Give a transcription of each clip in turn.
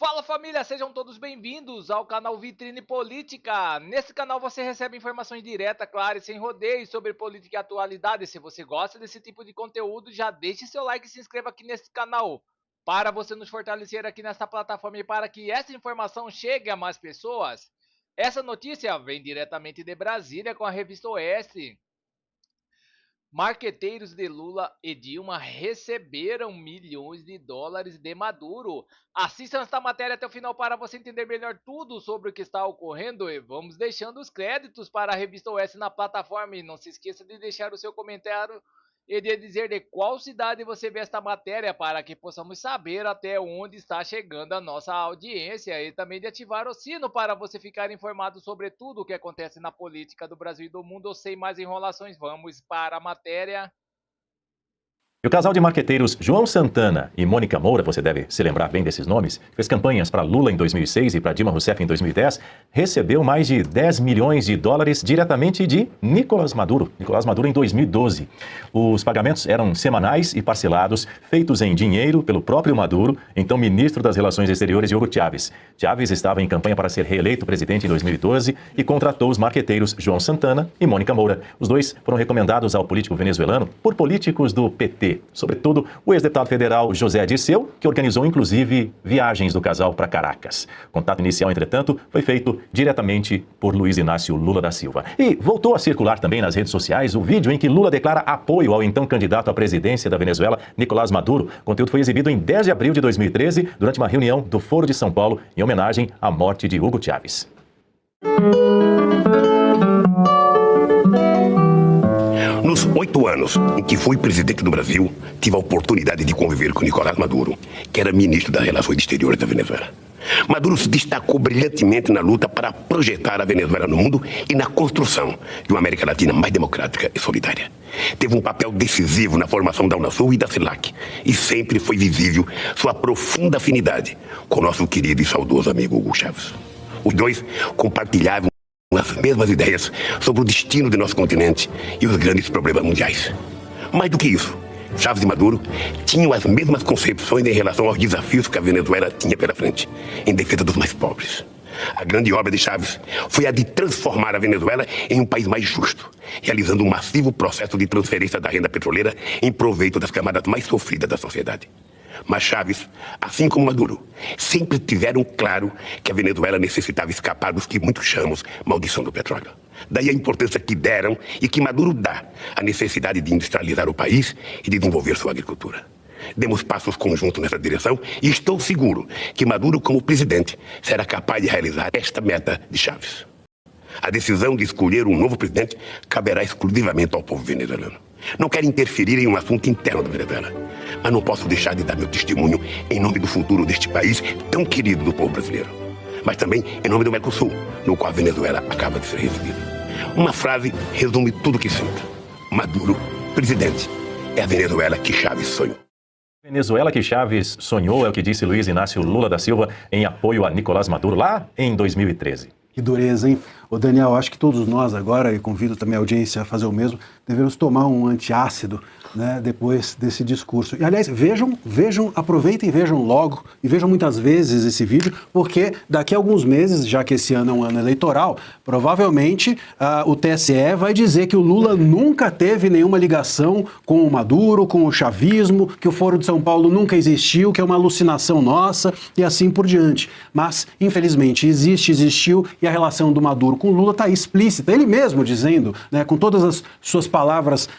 Fala família, sejam todos bem-vindos ao canal Vitrine Política. Nesse canal você recebe informações diretas, claras e sem rodeios sobre política e atualidade. Se você gosta desse tipo de conteúdo, já deixe seu like e se inscreva aqui nesse canal para você nos fortalecer aqui nessa plataforma e para que essa informação chegue a mais pessoas. Essa notícia vem diretamente de Brasília com a revista Oeste. Marqueteiros de Lula e Dilma receberam milhões de dólares de Maduro. Assista esta matéria até o final para você entender melhor tudo sobre o que está ocorrendo e vamos deixando os créditos para a revista Oeste na plataforma. E não se esqueça de deixar o seu comentário e de dizer de qual cidade você vê esta matéria para que possamos saber até onde está chegando a nossa audiência e também de ativar o sino para você ficar informado sobre tudo o que acontece na política do Brasil e do mundo. Sem mais enrolações, vamos para a matéria. E o casal de marqueteiros João Santana e Mônica Moura, você deve se lembrar bem desses nomes, fez campanhas para Lula em 2006 e para Dilma Rousseff em 2010, recebeu mais de 10 milhões de dólares diretamente de Nicolás Maduro em 2012. Os pagamentos eram semanais e parcelados, feitos em dinheiro pelo próprio Maduro, então ministro das Relações Exteriores Hugo Chávez. Chávez estava em campanha para ser reeleito presidente em 2012 e contratou os marqueteiros João Santana e Mônica Moura. Os dois foram recomendados ao político venezuelano por políticos do PT. Sobretudo o ex-deputado federal José Dirceu, que organizou inclusive viagens do casal para Caracas. O contato inicial, entretanto, foi feito diretamente por Luiz Inácio Lula da Silva. E voltou a circular também nas redes sociais o vídeo em que Lula declara apoio ao então candidato à presidência da Venezuela, Nicolás Maduro. O conteúdo foi exibido em 10 de abril de 2013, durante uma reunião do Foro de São Paulo, em homenagem à morte de Hugo Chávez. Nos 8 anos em que fui presidente do Brasil, tive a oportunidade de conviver com Nicolás Maduro, que era ministro das Relações Exteriores da Venezuela. Maduro se destacou brilhantemente na luta para projetar a Venezuela no mundo e na construção de uma América Latina mais democrática e solidária. Teve um papel decisivo na formação da Unasul e da CELAC, e sempre foi visível sua profunda afinidade com nosso querido e saudoso amigo Hugo Chávez. Os dois compartilhavam as mesmas ideias sobre o destino de nosso continente e os grandes problemas mundiais. Mais do que isso, Chávez e Maduro tinham as mesmas concepções em relação aos desafios que a Venezuela tinha pela frente, em defesa dos mais pobres. A grande obra de Chávez foi a de transformar a Venezuela em um país mais justo, realizando um massivo processo de transferência da renda petroleira em proveito das camadas mais sofridas da sociedade. Mas Chávez, assim como Maduro, sempre tiveram claro que a Venezuela necessitava escapar dos que muitos chamamos maldição do petróleo. Daí a importância que deram e que Maduro dá à necessidade de industrializar o país e desenvolver sua agricultura. Demos passos conjuntos nessa direção e estou seguro que Maduro, como presidente, será capaz de realizar esta meta de Chávez. A decisão de escolher um novo presidente caberá exclusivamente ao povo venezuelano. Não quero interferir em um assunto interno da Venezuela, mas não posso deixar de dar meu testemunho em nome do futuro deste país tão querido do povo brasileiro, mas também em nome do Mercosul, no qual a Venezuela acaba de ser recebida. Uma frase resume tudo o que sinto: Maduro, presidente, é a Venezuela que Chávez sonhou. Venezuela que Chávez sonhou é o que disse Luiz Inácio Lula da Silva em apoio a Nicolás Maduro lá em 2013. Que dureza, hein? Ô Daniel, acho que todos nós agora, e convido também a audiência a fazer o mesmo, devemos tomar um antiácido, né, depois desse discurso. E, aliás, vejam, aproveitem e vejam logo, e vejam muitas vezes esse vídeo, porque daqui a alguns meses, já que esse ano é um ano eleitoral, provavelmente o TSE vai dizer que o Lula nunca teve nenhuma ligação com o Maduro, com o chavismo, que o Foro de São Paulo nunca existiu, que é uma alucinação nossa, e assim por diante. Mas, infelizmente, existiu, e a relação do Maduro com o Lula está explícita. Ele mesmo dizendo, né, com todas as suas palavras,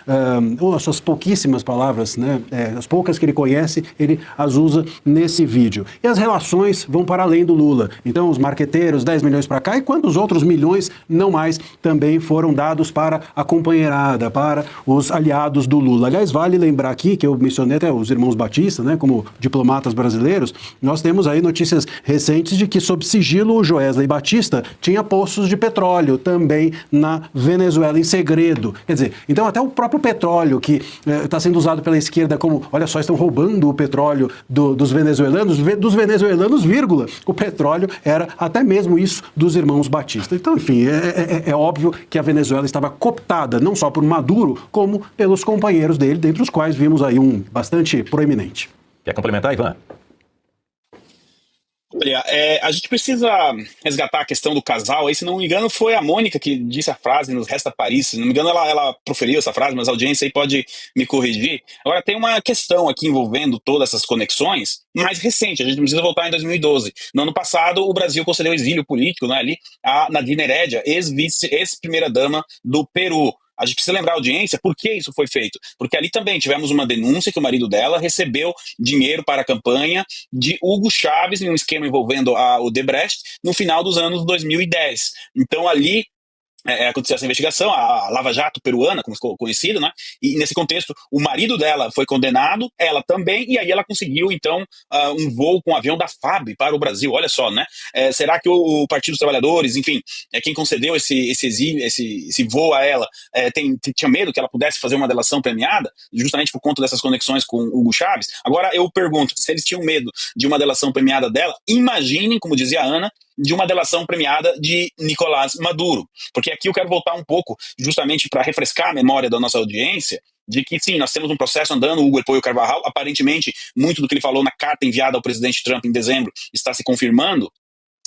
ou as suas pouquíssimas palavras, né, as poucas que ele conhece, ele as usa nesse vídeo. E as relações vão para além do Lula. Então, os marqueteiros, 10 milhões para cá, e quantos outros milhões, não mais, também foram dados para a companheirada, para os aliados do Lula. Aliás, vale lembrar aqui, que eu mencionei até os irmãos Batista, né, como diplomatas brasileiros, nós temos aí notícias recentes de que, sob sigilo, o Joesley Batista tinha poços de petróleo também na Venezuela, em segredo. Quer dizer, então até o próprio petróleo que está sendo usado pela esquerda como, olha só, estão roubando o petróleo dos venezuelanos, vírgula, o petróleo era até mesmo isso dos irmãos Batista. Então, enfim, é óbvio que a Venezuela estava cooptada, não só por Maduro, como pelos companheiros dele, dentre os quais vimos aí um bastante proeminente. Quer complementar, Ivan? Olha, a gente precisa resgatar a questão do casal. Aí, se não me engano, foi a Mônica que disse a frase "nos resta Paris". Se não me engano, ela proferiu essa frase, mas a audiência aí pode me corrigir. Agora, tem uma questão aqui envolvendo todas essas conexões mais recente. A gente precisa voltar em 2012. No ano passado, o Brasil concedeu exílio político, né, ali, a Nadine Heredia, ex-primeira-dama do Peru. A gente precisa lembrar a audiência por que isso foi feito. Porque ali também tivemos uma denúncia que o marido dela recebeu dinheiro para a campanha de Hugo Chávez em um esquema envolvendo o Odebrecht no final dos anos 2010. Então ali aconteceu essa investigação, a Lava Jato peruana, como ficou conhecido, né? E nesse contexto, o marido dela foi condenado, ela também, e aí ela conseguiu, então, um voo com um avião da FAB para o Brasil. Olha só, né? Será que o Partido dos Trabalhadores, enfim, quem concedeu esse exílio, esse voo a ela, tinha medo que ela pudesse fazer uma delação premiada, justamente por conta dessas conexões com Hugo Chávez? Agora eu pergunto, se eles tinham medo de uma delação premiada dela, imaginem, como dizia a Ana, de uma delação premiada de Nicolás Maduro. Porque aqui eu quero voltar um pouco, justamente para refrescar a memória da nossa audiência, de que sim, nós temos um processo andando, o Hugo Elpoio Carvajal, aparentemente, muito do que ele falou na carta enviada ao presidente Trump em dezembro está se confirmando.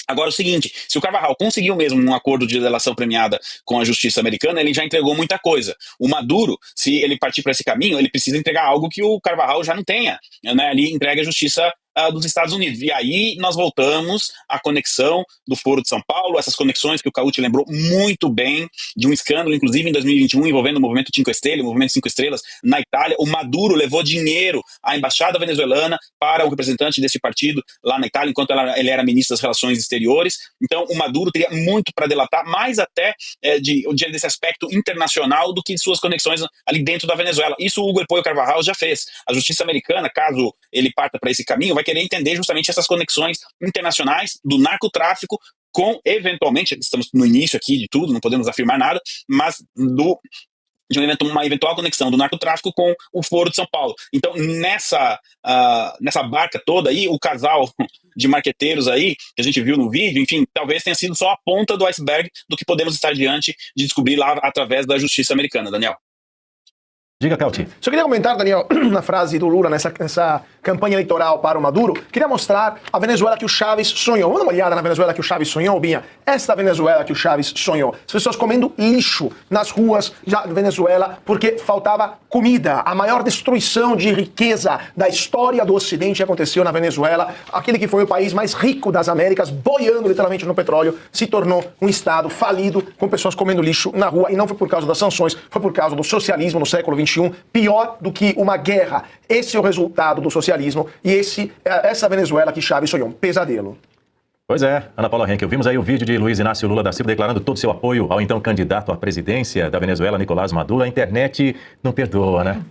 Agora, o seguinte, se o Carvajal conseguiu mesmo um acordo de delação premiada com a justiça americana, ele já entregou muita coisa. O Maduro, se ele partir para esse caminho, ele precisa entregar algo que o Carvajal já não tenha, né? Ele entrega a justiça dos Estados Unidos. E aí nós voltamos à conexão do Foro de São Paulo, essas conexões que o Cauti lembrou muito bem, de um escândalo, inclusive em 2021, envolvendo o movimento Cinco Estrelas, o movimento Cinco Estrelas na Itália. O Maduro levou dinheiro à embaixada venezuelana para o representante desse partido lá na Itália, enquanto ele era ministro das Relações Exteriores. Então o Maduro teria muito para delatar, mais até desse aspecto internacional do que de suas conexões ali dentro da Venezuela. Isso o Hugo Elpoio Carvajal já fez. A justiça americana, caso ele parta para esse caminho, vai querer entender justamente essas conexões internacionais do narcotráfico com, eventualmente, estamos no início aqui de tudo, não podemos afirmar nada, mas de uma eventual conexão do narcotráfico com o Foro de São Paulo. Então, nessa barca toda aí, o casal de marqueteiros aí, que a gente viu no vídeo, enfim, talvez tenha sido só a ponta do iceberg do que podemos estar diante de descobrir lá através da justiça americana, Daniel. Diga, Cauti. Só queria comentar, Daniel, na frase do Lula nessa campanha eleitoral para o Maduro, queria mostrar a Venezuela que o Chávez sonhou. Vamos dar uma olhada na Venezuela que o Chávez sonhou, Binha? Esta Venezuela que o Chávez sonhou. As pessoas comendo lixo nas ruas da Venezuela porque faltava comida. A maior destruição de riqueza da história do Ocidente aconteceu na Venezuela. Aquele que foi o país mais rico das Américas, boiando literalmente no petróleo, se tornou um estado falido, com pessoas comendo lixo na rua. E não foi por causa das sanções, foi por causa do socialismo no século XXI. Pior do que uma guerra. Esse é o resultado do socialismo e essa Venezuela que Chávez sonhou. Um pesadelo. Pois é, Ana Paula Henkel, vimos aí o vídeo de Luiz Inácio Lula da Silva declarando todo o seu apoio ao então candidato à presidência da Venezuela, Nicolás Maduro. A internet não perdoa, né?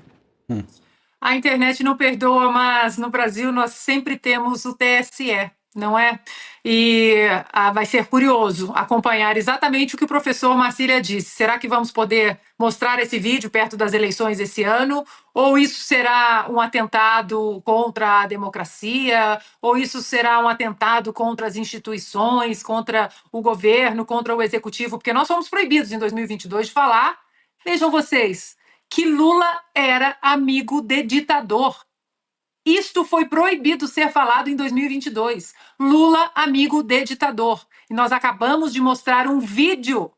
A internet não perdoa, mas no Brasil nós sempre temos o TSE, não é? E vai ser curioso acompanhar exatamente o que o professor Marcília disse. Será que vamos poder mostrar esse vídeo perto das eleições esse ano? Ou isso será um atentado contra a democracia? Ou isso será um atentado contra as instituições, contra o governo, contra o executivo? Porque nós fomos proibidos em 2022 de falar, vejam vocês, que Lula era amigo de ditador. Isto foi proibido ser falado em 2022. Lula, amigo de ditador. E nós acabamos de mostrar um vídeo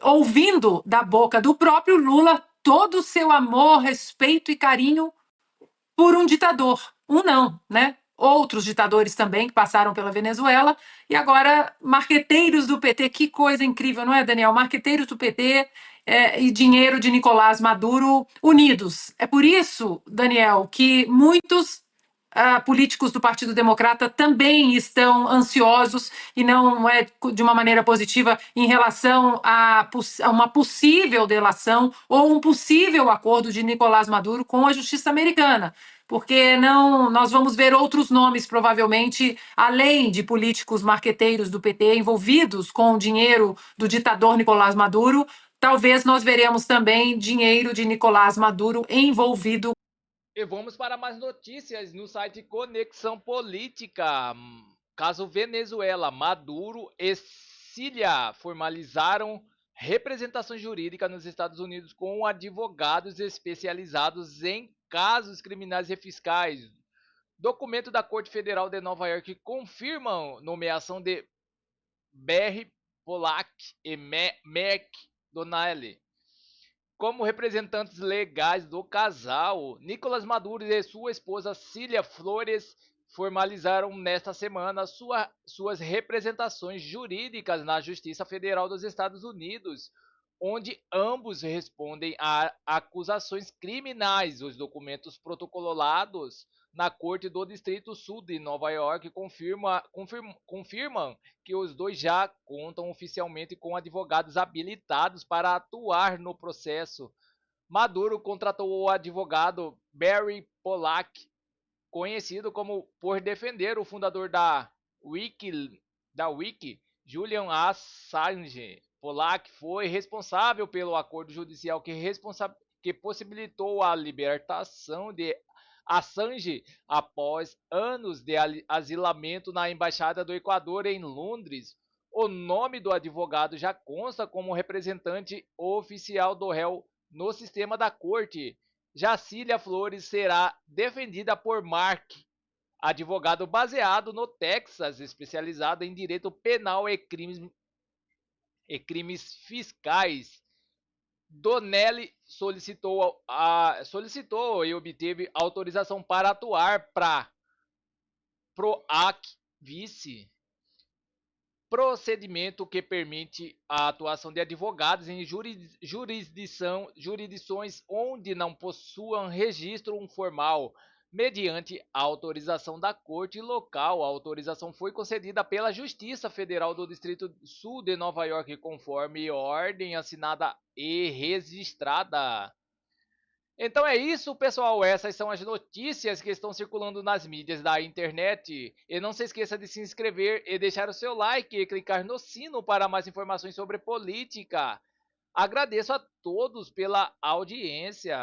ouvindo da boca do próprio Lula todo o seu amor, respeito e carinho por um ditador. Um não, né? Outros ditadores também que passaram pela Venezuela. E agora, marqueteiros do PT. Que coisa incrível, não é, Daniel? Marqueteiros do PT e dinheiro de Nicolás Maduro unidos. É por isso, Daniel, que muitos políticos do Partido Democrata também estão ansiosos e não é de uma maneira positiva em relação a uma possível delação ou um possível acordo de Nicolás Maduro com a justiça americana. Porque nós vamos ver outros nomes, provavelmente, além de políticos marqueteiros do PT envolvidos com o dinheiro do ditador Nicolás Maduro. Talvez nós veremos também dinheiro de Nicolás Maduro envolvido. E vamos para mais notícias no site Conexão Política. Caso Venezuela, Maduro e Síria formalizaram representação jurídica nos Estados Unidos com advogados especializados em casos criminais e fiscais. Documento da Corte Federal de Nova York confirmam nomeação de Barry Polak e McDonnell como representantes legais do casal. Nicolás Maduro e sua esposa Cília Flores formalizaram nesta semana suas representações jurídicas na Justiça Federal dos Estados Unidos, onde ambos respondem a acusações criminais. Os documentos protocolados na Corte do Distrito Sul de Nova York confirmam que os dois já contam oficialmente com advogados habilitados para atuar no processo. Maduro contratou o advogado Barry Polak, conhecido como por defender o fundador da Wiki, Julian Assange. Polak foi responsável pelo acordo judicial que possibilitou a libertação de Assange após anos de asilamento na Embaixada do Equador em Londres. O nome do advogado já consta como representante oficial do réu no sistema da corte. Jacília Flores será defendida por Mark, advogado baseado no Texas, especializado em direito penal e crimes fiscais. Donnelly solicitou e obteve autorização para atuar para PROAC Vice, procedimento que permite a atuação de advogados em jurisdições onde não possuam registro formal, mediante a autorização da corte local. A autorização foi concedida pela Justiça Federal do Distrito Sul de Nova York, conforme ordem assinada e registrada. Então é isso, pessoal. Essas são as notícias que estão circulando nas mídias da internet. E não se esqueça de se inscrever e deixar o seu like e clicar no sino para mais informações sobre política. Agradeço a todos pela audiência.